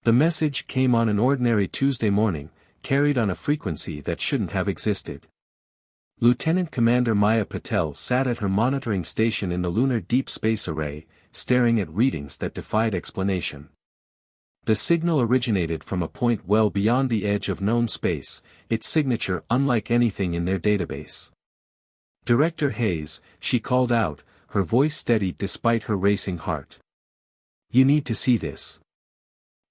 The message came on an ordinary Tuesday morning, carried on a frequency that shouldn't have existed. Lieutenant Commander Maya Patel sat at her monitoring station in the Lunar Deep Space Array, staring at readings that defied explanation. The signal originated from a point well beyond the edge of known space, its signature unlike anything in their database. "Director Hayes," she called out, her voice steady despite her racing heart. "You need to see this."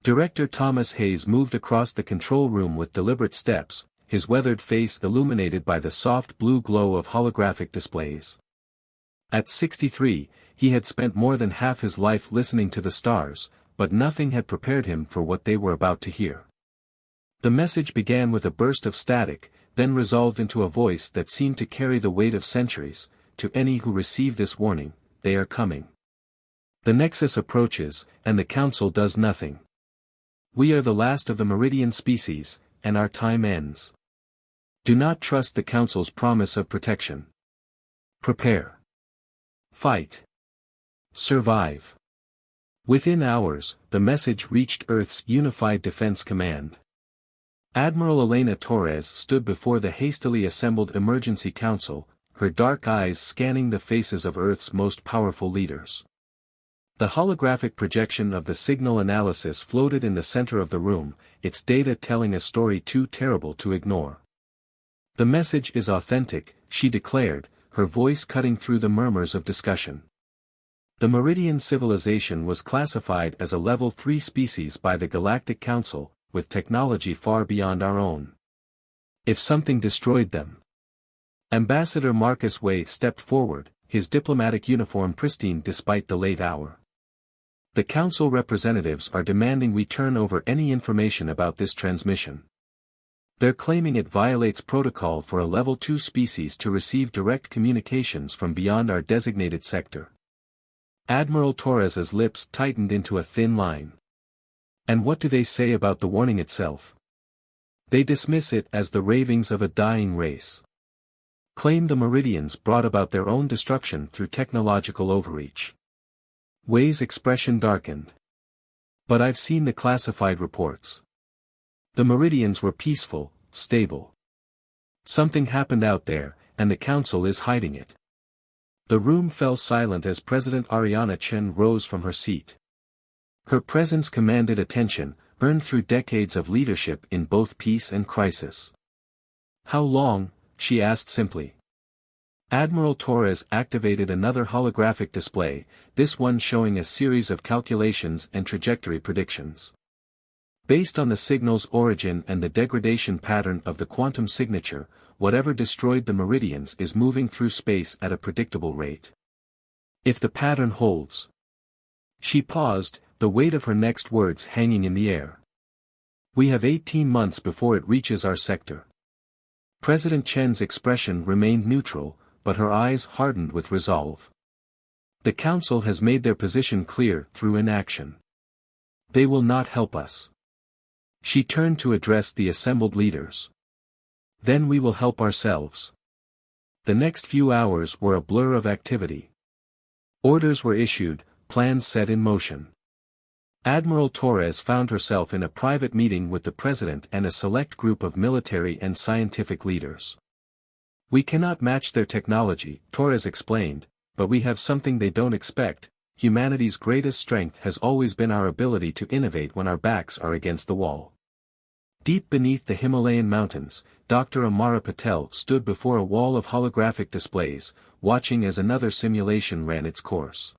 Director Thomas Hayes moved across the control room with deliberate steps, his weathered face illuminated by the soft blue glow of holographic displays. At 63, he had spent more than half his life listening to the stars, but nothing had prepared him for what they were about to hear. The message began with a burst of static, then resolved into a voice that seemed to carry the weight of centuries. "To any who receive this warning, they are coming. The Nexus approaches, and the Council does nothing. We are the last of the Meridian species, and our time ends. Do not trust the Council's promise of protection. Prepare. Fight. Survive." Within hours, the message reached Earth's Unified Defense Command. Admiral Elena Torres stood before the hastily assembled Emergency Council, her dark eyes scanning the faces of Earth's most powerful leaders. The holographic projection of the signal analysis floated in the center of the room, its data telling a story too terrible to ignore. "The message is authentic," she declared, her voice cutting through the murmurs of discussion. "The Meridian civilization was classified as a Level 3 species by the Galactic Council, with technology far beyond our own. If something destroyed them..." Ambassador Marcus Way stepped forward, his diplomatic uniform pristine despite the late hour. "The Council representatives are demanding we turn over any information about this transmission. They're claiming it violates protocol for a Level 2 species to receive direct communications from beyond our designated sector." Admiral Torres's lips tightened into a thin line. "And what do they say about the warning itself?" "They dismiss it as the ravings of a dying race. Claim the Meridians brought about their own destruction through technological overreach." Way's expression darkened. "But I've seen the classified reports. The Meridians were peaceful, stable. Something happened out there, and the Council is hiding it." The room fell silent as President Ariana Chen rose from her seat. Her presence commanded attention, earned through decades of leadership in both peace and crisis. "How long?" she asked simply. Admiral Torres activated another holographic display, this one showing a series of calculations and trajectory predictions. Based on the signal's origin and the degradation pattern of the quantum signature, whatever destroyed the Meridians is moving through space at a predictable rate. If the pattern holds. She paused, the weight of her next words hanging in the air. "We have 18 months before it reaches our sector." President Chen's expression remained neutral, but her eyes hardened with resolve. "The Council has made their position clear through inaction. They will not help us." She turned to address the assembled leaders. "Then we will help ourselves." The next few hours were a blur of activity. Orders were issued, plans set in motion. Admiral Torres found herself in a private meeting with the President and a select group of military and scientific leaders. "We cannot match their technology," Torres explained, "but we have something they don't expect. Humanity's greatest strength has always been our ability to innovate when our backs are against the wall." Deep beneath the Himalayan mountains, Dr. Amara Patel stood before a wall of holographic displays, watching as another simulation ran its course.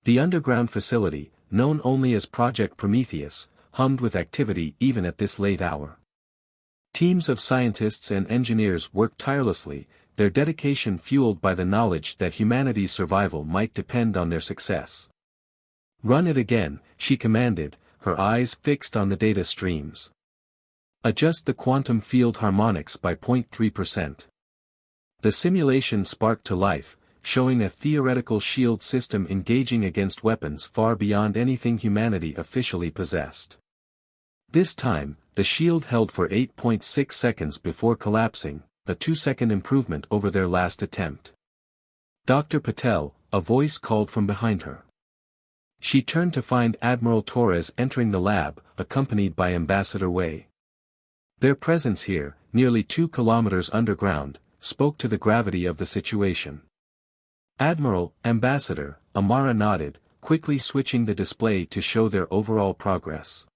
The underground facility, known only as Project Prometheus, hummed with activity even at this late hour. Teams of scientists and engineers worked tirelessly, their dedication fueled by the knowledge that humanity's survival might depend on their success. "Run it again," she commanded, her eyes fixed on the data streams. "Adjust the quantum field harmonics by 0.3%. The simulation sparked to life, showing a theoretical shield system engaging against weapons far beyond anything humanity officially possessed. This time, the shield held for 8.6 seconds before collapsing, a 2-second improvement over their last attempt. "Dr. Patel," a voice called from behind her. She turned to find Admiral Torres entering the lab, accompanied by Ambassador Wei. Their presence here, nearly 2 kilometers underground, spoke to the gravity of the situation. Admiral, Ambassador, Amara nodded, quickly switching the display to show their overall progress.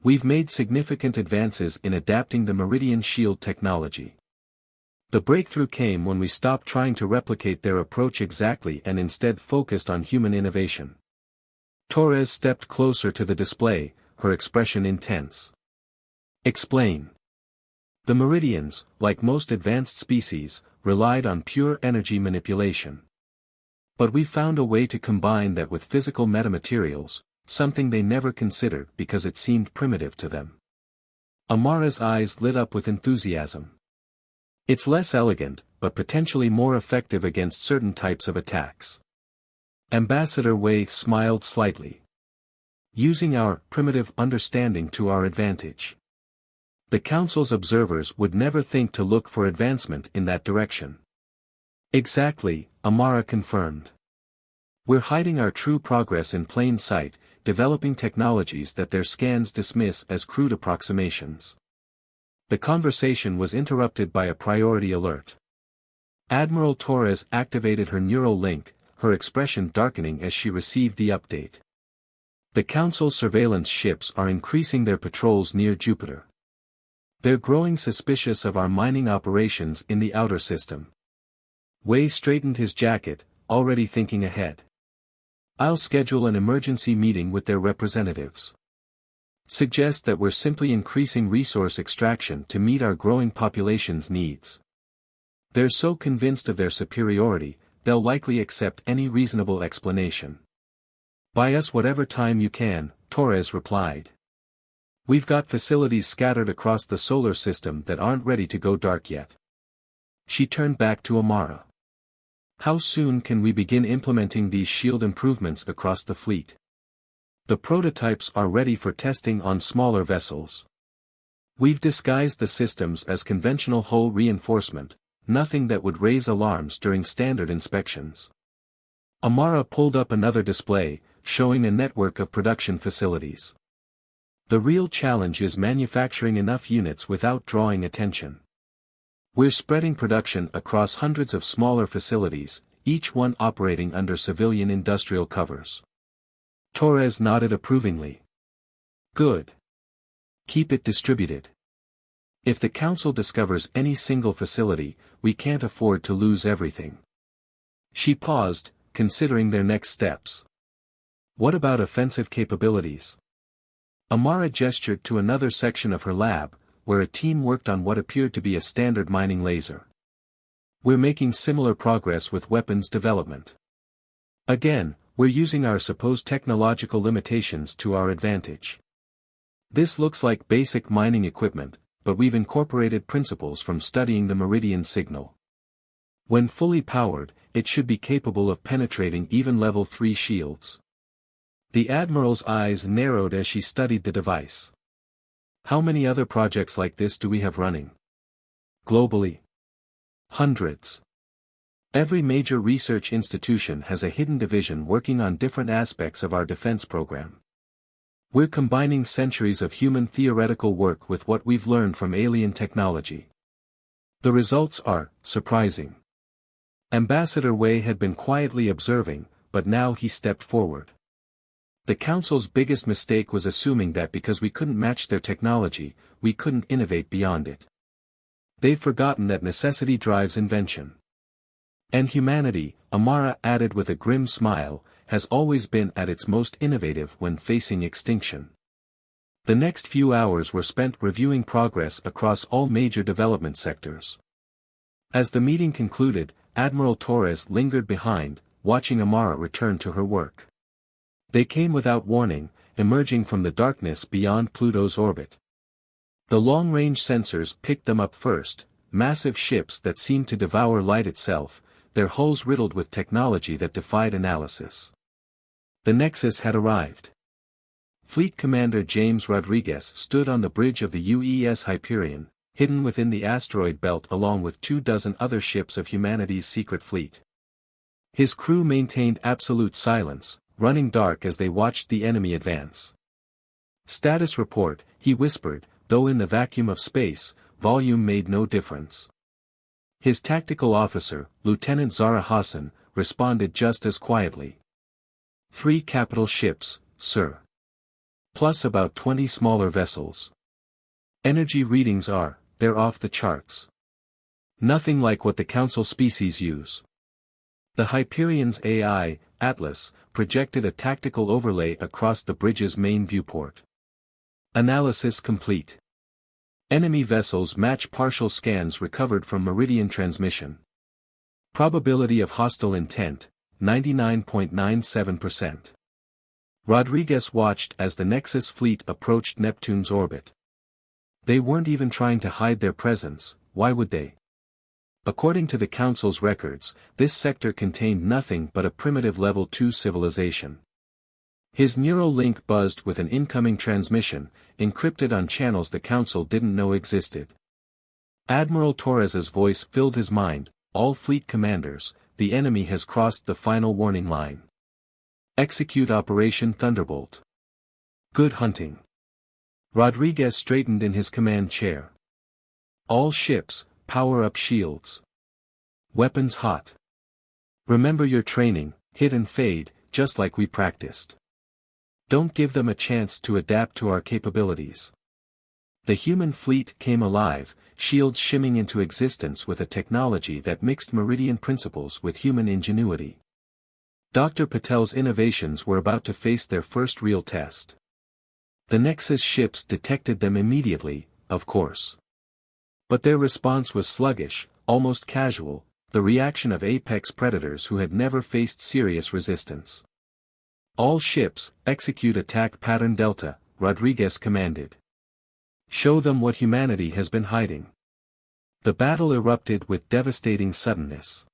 We've made significant advances in adapting the Meridian Shield technology. The breakthrough came when we stopped trying to replicate their approach exactly and instead focused on human innovation. Torres stepped closer to the display, her expression intense. Explain. The Meridians, like most advanced species, relied on pure energy manipulation. But we found a way to combine that with physical metamaterials, something they never considered because it seemed primitive to them. Amara's eyes lit up with enthusiasm. It's less elegant, but potentially more effective against certain types of attacks. Ambassador Wei smiled slightly. Using our primitive understanding to our advantage. The Council's observers would never think to look for advancement in that direction. Exactly, Amara confirmed. We're hiding our true progress in plain sight, developing technologies that their scans dismiss as crude approximations. The conversation was interrupted by a priority alert. Admiral Torres activated her neural link, her expression darkening as she received the update. The Council's surveillance ships are increasing their patrols near Jupiter. They're growing suspicious of our mining operations in the outer system. Wei straightened his jacket, already thinking ahead. I'll schedule an emergency meeting with their representatives. Suggest that we're simply increasing resource extraction to meet our growing population's needs. They're so convinced of their superiority, they'll likely accept any reasonable explanation. Buy us whatever time you can, Torres replied. We've got facilities scattered across the solar system that aren't ready to go dark yet. She turned back to Amara. How soon can we begin implementing these shield improvements across the fleet? The prototypes are ready for testing on smaller vessels. We've disguised the systems as conventional hull reinforcement, nothing that would raise alarms during standard inspections. Amara pulled up another display, showing a network of production facilities. The real challenge is manufacturing enough units without drawing attention. We're spreading production across hundreds of smaller facilities, each one operating under civilian industrial covers. Torres nodded approvingly. Good. Keep it distributed. If the Council discovers any single facility, we can't afford to lose everything. She paused, considering their next steps. What about offensive capabilities? Amara gestured to another section of her lab, where a team worked on what appeared to be a standard mining laser. We're making similar progress with weapons development. Again, we're using our supposed technological limitations to our advantage. This looks like basic mining equipment, but we've incorporated principles from studying the Meridian signal. When fully powered, it should be capable of penetrating even level 3 shields. The Admiral's eyes narrowed as she studied the device. How many other projects like this do we have running? Globally? Hundreds. Every major research institution has a hidden division working on different aspects of our defense program. We're combining centuries of human theoretical work with what we've learned from alien technology. The results are surprising. Ambassador Wei had been quietly observing, but now he stepped forward. The Council's biggest mistake was assuming that because we couldn't match their technology, we couldn't innovate beyond it. They've forgotten that necessity drives invention. And humanity, Amara added with a grim smile, has always been at its most innovative when facing extinction. The next few hours were spent reviewing progress across all major development sectors. As the meeting concluded, Admiral Torres lingered behind, watching Amara return to her work. They came without warning, emerging from the darkness beyond Pluto's orbit. The long-range sensors picked them up first, massive ships that seemed to devour light itself, their hulls riddled with technology that defied analysis. The Nexus had arrived. Fleet Commander James Rodriguez stood on the bridge of the UES Hyperion, hidden within the asteroid belt along with 24 other ships of humanity's secret fleet. His crew maintained absolute silence, running dark as they watched the enemy advance. "Status report," he whispered, though in the vacuum of space, volume made no difference. His tactical officer, Lieutenant Zara Hassan, responded just as quietly. "3 capital ships, sir. Plus about 20 smaller vessels. Energy readings they're off the charts. Nothing like what the Council species use." The Hyperion's AI, Atlas, projected a tactical overlay across the bridge's main viewport. Analysis complete. Enemy vessels match partial scans recovered from Meridian transmission. Probability of hostile intent, 99.97%. Rodriguez watched as the Nexus fleet approached Neptune's orbit. They weren't even trying to hide their presence, why would they? According to the Council's records, this sector contained nothing but a primitive Level 2 civilization. His neural link buzzed with an incoming transmission, encrypted on channels the Council didn't know existed. Admiral Torres's voice filled his mind, "All fleet commanders, the enemy has crossed the final warning line. Execute Operation Thunderbolt. Good hunting." Rodriguez straightened in his command chair. "All ships, power up shields. Weapons hot. Remember your training, hit and fade, just like we practiced. Don't give them a chance to adapt to our capabilities." The human fleet came alive, shields shimming into existence with a technology that mixed Meridian principles with human ingenuity. Dr. Patel's innovations were about to face their first real test. The Nexus ships detected them immediately, of course. But their response was sluggish, almost casual, the reaction of apex predators who had never faced serious resistance. "All ships, execute attack pattern Delta," Rodriguez commanded. "Show them what humanity has been hiding." The battle erupted with devastating suddenness.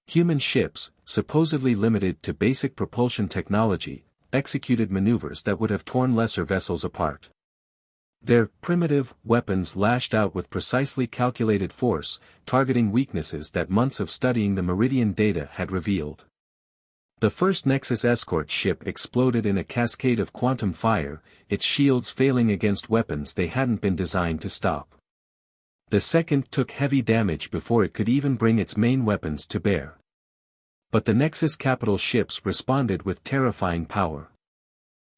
Human ships, supposedly limited to basic propulsion technology, executed maneuvers that would have torn lesser vessels apart. Their primitive weapons lashed out with precisely calculated force, targeting weaknesses that months of studying the Meridian data had revealed. The first Nexus escort ship exploded in a cascade of quantum fire, its shields failing against weapons they hadn't been designed to stop. The second took heavy damage before it could even bring its main weapons to bear. But the Nexus capital ships responded with terrifying power.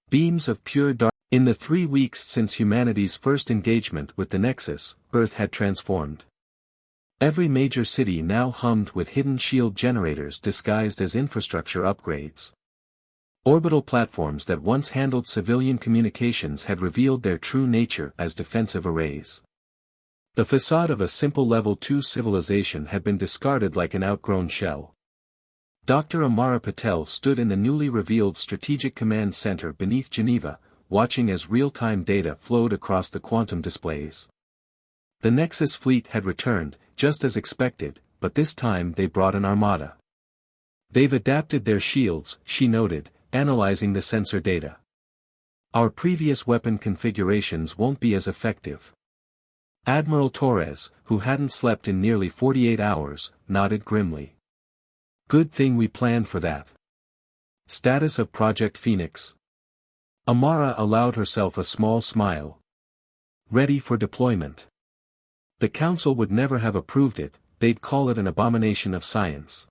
Beams of pure dark. In the 3 weeks since humanity's first engagement with the Nexus, Earth had transformed. Every major city now hummed with hidden shield generators disguised as infrastructure upgrades. Orbital platforms that once handled civilian communications had revealed their true nature as defensive arrays. The facade of a simple Level 2 civilization had been discarded like an outgrown shell. Dr. Amara Patel stood in the newly revealed Strategic Command Center beneath Geneva, watching as real-time data flowed across the quantum displays. The Nexus fleet had returned, just as expected, but this time they brought an armada. "They've adapted their shields," she noted, analyzing the sensor data. "Our previous weapon configurations won't be as effective." Admiral Torres, who hadn't slept in nearly 48 hours, nodded grimly. "Good thing we planned for that." Status of Project Phoenix. Amara allowed herself a small smile. "Ready for deployment." The Council would never have approved it, they'd call it an abomination of science.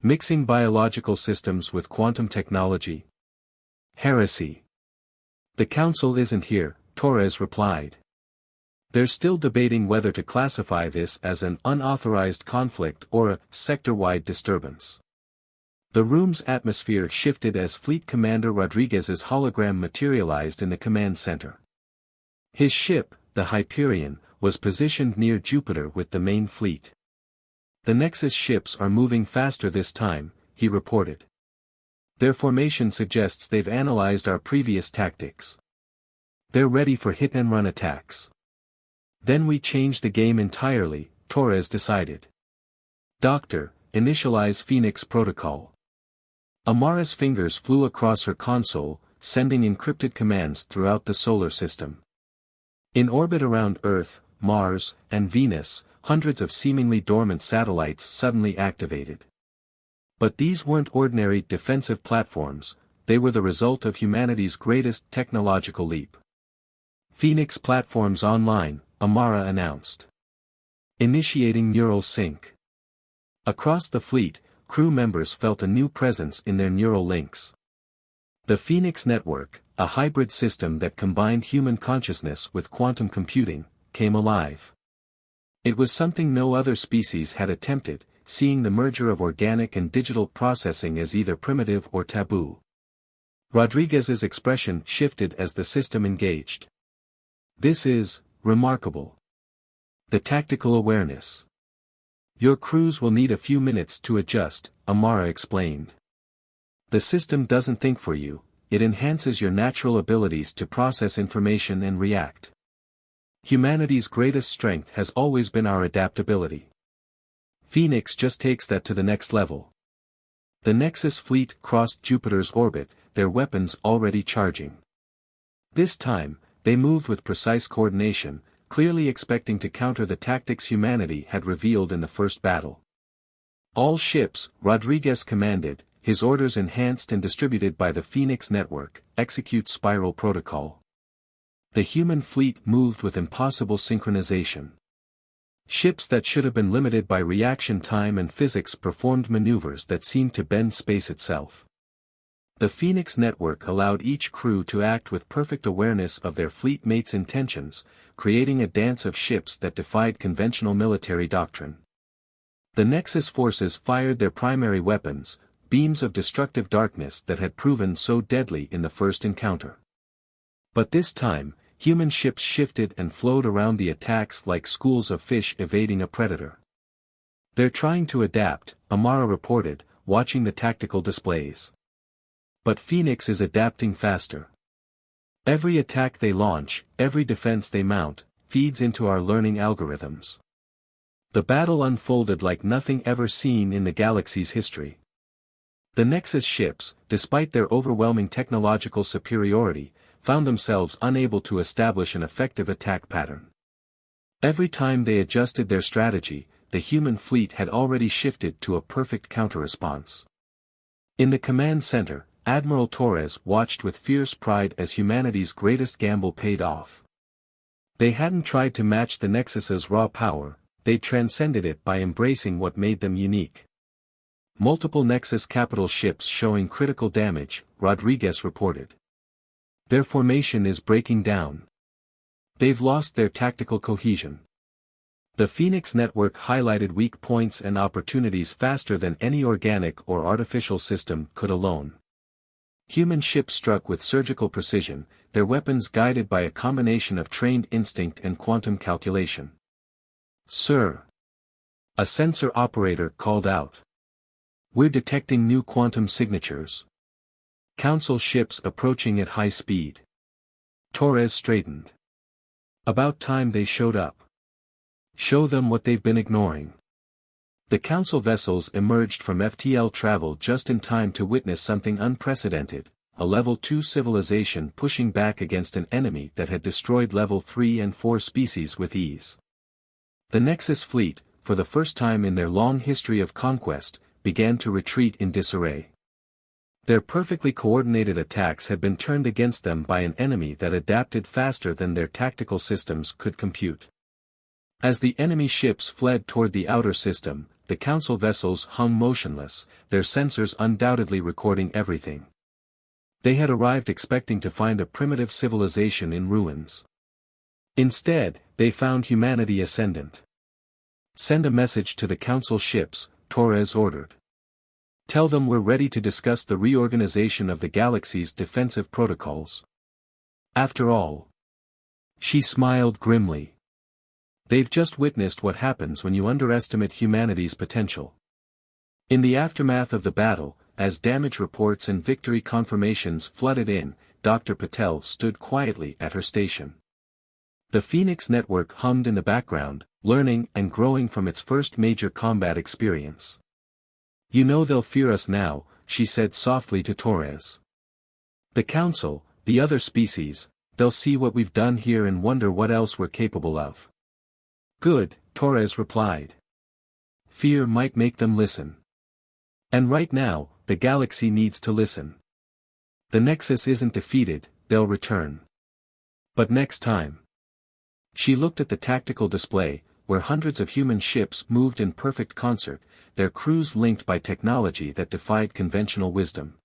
Mixing biological systems with quantum technology? Heresy. "The Council isn't here," Torres replied. "They're still debating whether to classify this as an unauthorized conflict or a sector-wide disturbance." The room's atmosphere shifted as Fleet Commander Rodriguez's hologram materialized in the command center. His ship, the Hyperion, was positioned near Jupiter with the main fleet. "The Nexus ships are moving faster this time," he reported. "Their formation suggests they've analyzed our previous tactics. They're ready for hit-and-run attacks." "Then we change the game entirely," Torres decided. "Doctor, initialize Phoenix Protocol." Amara's fingers flew across her console, sending encrypted commands throughout the solar system. In orbit around Earth, Mars, and Venus, hundreds of seemingly dormant satellites suddenly activated. But these weren't ordinary defensive platforms, they were the result of humanity's greatest technological leap. Phoenix Platforms Online, Amara announced. Initiating neural sync. Across the fleet, crew members felt a new presence in their neural links. The Phoenix Network, a hybrid system that combined human consciousness with quantum computing, came alive. It was something no other species had attempted, seeing the merger of organic and digital processing as either primitive or taboo. Rodriguez's expression shifted as the system engaged. "This is remarkable. The tactical awareness. Your crews will need a few minutes to adjust," Amara explained. "The system doesn't think for you, it enhances your natural abilities to process information and react. Humanity's greatest strength has always been our adaptability. Phoenix just takes that to the next level." The Nexus fleet crossed Jupiter's orbit, their weapons already charging. This time, they moved with precise coordination, clearly expecting to counter the tactics humanity had revealed in the first battle. "All ships," Rodriguez commanded, his orders enhanced and distributed by the Phoenix Network, "execute Spiral Protocol." The human fleet moved with impossible synchronization. Ships that should have been limited by reaction time and physics performed maneuvers that seemed to bend space itself. The Phoenix Network allowed each crew to act with perfect awareness of their fleet mates' intentions, creating a dance of ships that defied conventional military doctrine. The Nexus forces fired their primary weapons, beams of destructive darkness that had proven so deadly in the first encounter. But this time, human ships shifted and flowed around the attacks like schools of fish evading a predator. "They're trying to adapt," Amara reported, watching the tactical displays. "But Phoenix is adapting faster. Every attack they launch, every defense they mount, feeds into our learning algorithms." The battle unfolded like nothing ever seen in the galaxy's history. The Nexus ships, despite their overwhelming technological superiority, found themselves unable to establish an effective attack pattern. Every time they adjusted their strategy, the human fleet had already shifted to a perfect counter-response. In the command center, Admiral Torres watched with fierce pride as humanity's greatest gamble paid off. They hadn't tried to match the Nexus's raw power, they transcended it by embracing what made them unique. "Multiple Nexus capital ships showing critical damage," Rodriguez reported. "Their formation is breaking down. They've lost their tactical cohesion." The Phoenix Network highlighted weak points and opportunities faster than any organic or artificial system could alone. Human ships struck with surgical precision, their weapons guided by a combination of trained instinct and quantum calculation. "Sir," a sensor operator called out. "We're detecting new quantum signatures. Council ships approaching at high speed." Torres straightened. "About time they showed up. Show them what they've been ignoring." The Council vessels emerged from FTL travel just in time to witness something unprecedented, a Level 2 civilization pushing back against an enemy that had destroyed Level 3 and 4 species with ease. The Nexus fleet, for the first time in their long history of conquest, began to retreat in disarray. Their perfectly coordinated attacks had been turned against them by an enemy that adapted faster than their tactical systems could compute. As the enemy ships fled toward the outer system, the Council vessels hung motionless, their sensors undoubtedly recording everything. They had arrived expecting to find a primitive civilization in ruins. Instead, they found humanity ascendant. "Send a message to the Council ships," Torres ordered. "Tell them we're ready to discuss the reorganization of the galaxy's defensive protocols." After all, she smiled grimly. They've just witnessed what happens when you underestimate humanity's potential. In the aftermath of the battle, as damage reports and victory confirmations flooded in, Dr. Patel stood quietly at her station. The Phoenix Network hummed in the background, learning and growing from its first major combat experience. "You know they'll fear us now," she said softly to Torres. "The Council, the other species, they'll see what we've done here and wonder what else we're capable of." "Good," Torres replied. "Fear might make them listen." And right now, the galaxy needs to listen. The Nexus isn't defeated, they'll return. But next time. She looked at the tactical display, where hundreds of human ships moved in perfect concert, their crews linked by technology that defied conventional wisdom.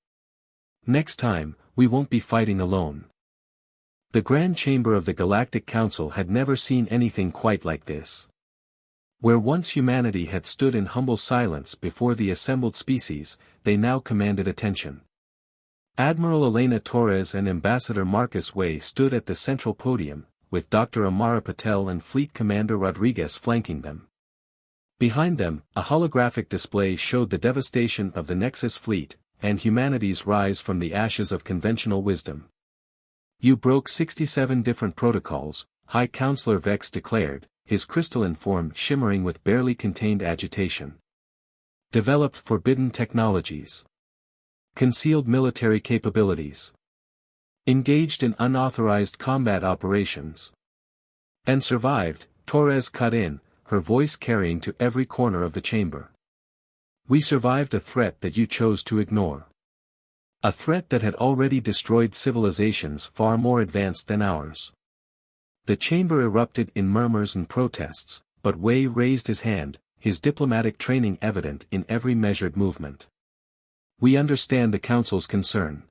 Next time, we won't be fighting alone. The Grand Chamber of the Galactic Council had never seen anything quite like this. Where once humanity had stood in humble silence before the assembled species, they now commanded attention. Admiral Elena Torres and Ambassador Marcus Way stood at the central podium, with Dr. Amara Patel and Fleet Commander Rodriguez flanking them. Behind them, a holographic display showed the devastation of the Nexus fleet, and humanity's rise from the ashes of conventional wisdom. You broke 67 different protocols, High Counselor Vex declared, his crystalline form shimmering with barely contained agitation. Developed forbidden technologies. Concealed military capabilities. Engaged in unauthorized combat operations. And survived, Torres cut in, her voice carrying to every corner of the chamber. We survived a threat that you chose to ignore. A threat that had already destroyed civilizations far more advanced than ours. The chamber erupted in murmurs and protests, but Wei raised his hand, his diplomatic training evident in every measured movement. We understand the Council's concern.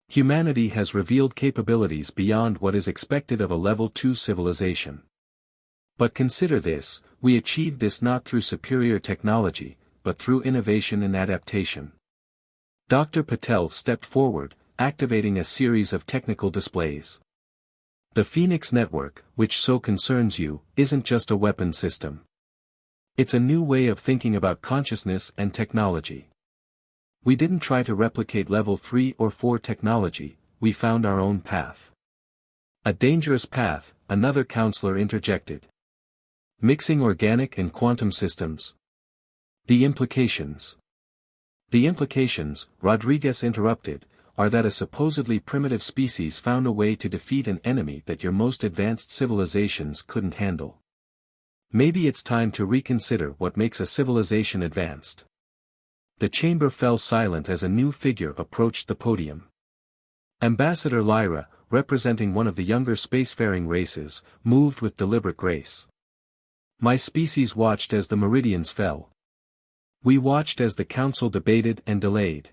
Humanity has revealed capabilities beyond what is expected of a Level 2 civilization. But consider this, we achieved this not through superior technology, but through innovation and adaptation. Dr. Patel stepped forward, activating a series of technical displays. The Phoenix Network, which so concerns you, isn't just a weapon system. It's a new way of thinking about consciousness and technology. We didn't try to replicate Level 3 or 4 technology, we found our own path. A dangerous path, another counselor interjected. Mixing organic and quantum systems. The implications. The implications, Rodriguez interrupted, are that a supposedly primitive species found a way to defeat an enemy that your most advanced civilizations couldn't handle. Maybe it's time to reconsider what makes a civilization advanced. The chamber fell silent as a new figure approached the podium. Ambassador Lyra, representing one of the younger spacefaring races, moved with deliberate grace. My species watched as the meridians fell. We watched as the Council debated and delayed.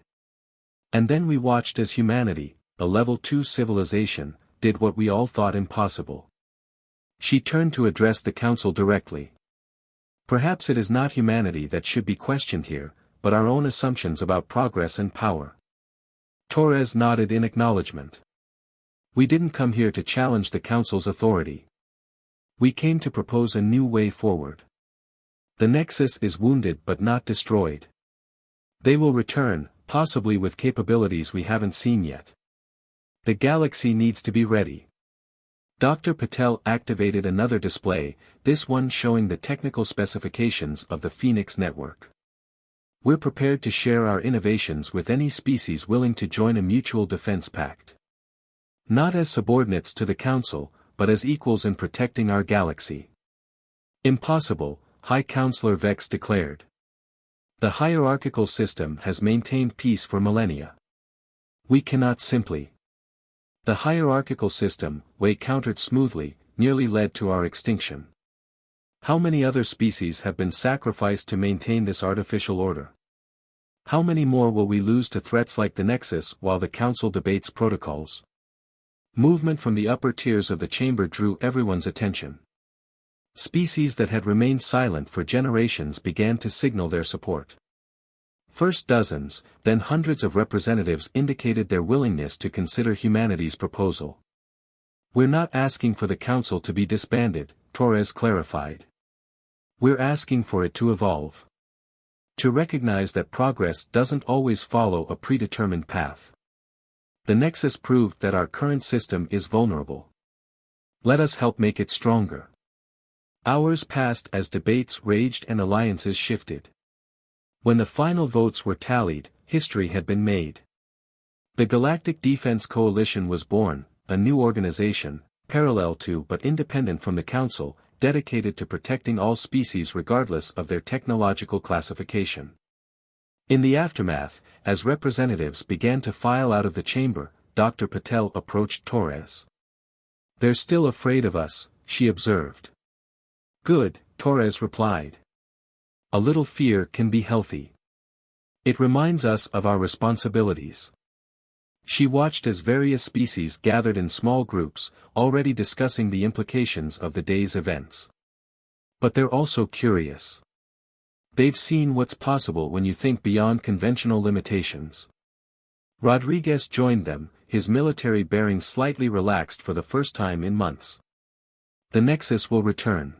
And then we watched as humanity, a Level 2 civilization, did what we all thought impossible. She turned to address the Council directly. Perhaps it is not humanity that should be questioned here, but our own assumptions about progress and power. Torres nodded in acknowledgement. We didn't come here to challenge the Council's authority. We came to propose a new way forward. The Nexus is wounded but not destroyed. They will return, possibly with capabilities we haven't seen yet. The galaxy needs to be ready. Dr. Patel activated another display, this one showing the technical specifications of the Phoenix Network. We're prepared to share our innovations with any species willing to join a mutual defense pact. Not as subordinates to the Council, but as equals in protecting our galaxy. Impossible, High Counselor Vex declared. The hierarchical system has maintained peace for millennia. We cannot simply. The hierarchical system, Wei countered smoothly, nearly led to our extinction. How many other species have been sacrificed to maintain this artificial order? How many more will we lose to threats like the Nexus while the Council debates protocols? Movement from the upper tiers of the chamber drew everyone's attention. Species that had remained silent for generations began to signal their support. First dozens, then hundreds of representatives indicated their willingness to consider humanity's proposal. We're not asking for the Council to be disbanded, Torres clarified. We're asking for it to evolve. To recognize that progress doesn't always follow a predetermined path. The Nexus proved that our current system is vulnerable. Let us help make it stronger. Hours passed as debates raged and alliances shifted. When the final votes were tallied, history had been made. The Galactic Defense Coalition was born, a new organization, parallel to but independent from the Council, dedicated to protecting all species regardless of their technological classification. In the aftermath, as representatives began to file out of the chamber, Dr. Patel approached Torres. "They're still afraid of us," she observed. "Good," Torres replied. "A little fear can be healthy. It reminds us of our responsibilities." She watched as various species gathered in small groups, already discussing the implications of the day's events. But they're also curious. They've seen what's possible when you think beyond conventional limitations. Rodriguez joined them, his military bearing slightly relaxed for the first time in months. "The Nexus will return.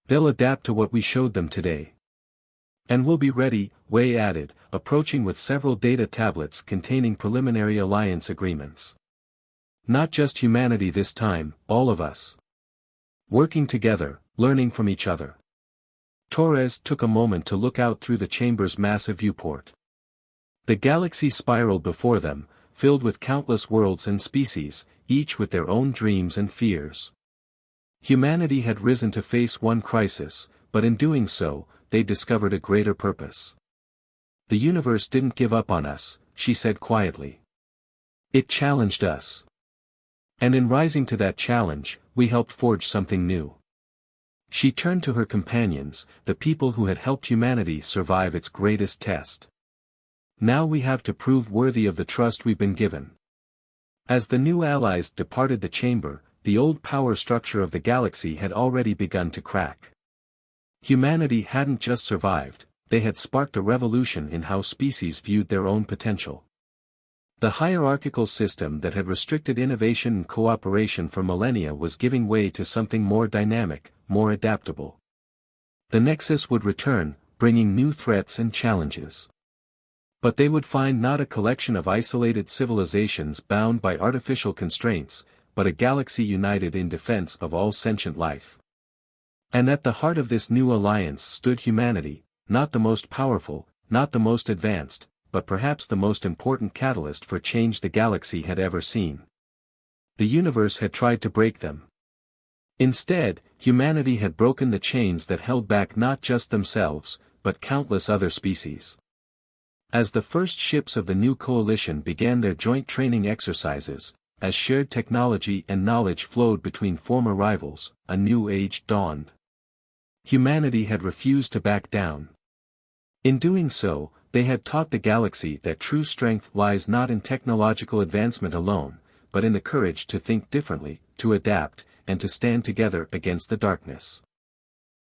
They'll adapt to what we showed them today. And we'll be ready," Wei added, approaching with several data tablets containing preliminary alliance agreements. "Not just humanity this time, all of us. Working together, learning from each other." Torres took a moment to look out through the chamber's massive viewport. The galaxy spiraled before them, filled with countless worlds and species, each with their own dreams and fears. Humanity had risen to face one crisis, but in doing so, they discovered a greater purpose. "The universe didn't give up on us," she said quietly. "It challenged us. And in rising to that challenge, we helped forge something new." She turned to her companions, the people who had helped humanity survive its greatest test. "Now we have to prove worthy of the trust we've been given." As the new allies departed the chamber, the old power structure of the galaxy had already begun to crack. Humanity hadn't just survived, they had sparked a revolution in how species viewed their own potential. The hierarchical system that had restricted innovation and cooperation for millennia was giving way to something more dynamic, more adaptable. The Nexus would return, bringing new threats and challenges. But they would find not a collection of isolated civilizations bound by artificial constraints, but a galaxy united in defense of all sentient life. And at the heart of this new alliance stood humanity, not the most powerful, not the most advanced, but perhaps the most important catalyst for change the galaxy had ever seen. The universe had tried to break them. Instead, humanity had broken the chains that held back not just themselves, but countless other species. As the first ships of the new coalition began their joint training exercises, as shared technology and knowledge flowed between former rivals, a new age dawned. Humanity had refused to back down. In doing so, they had taught the galaxy that true strength lies not in technological advancement alone, but in the courage to think differently, to adapt, and to stand together against the darkness.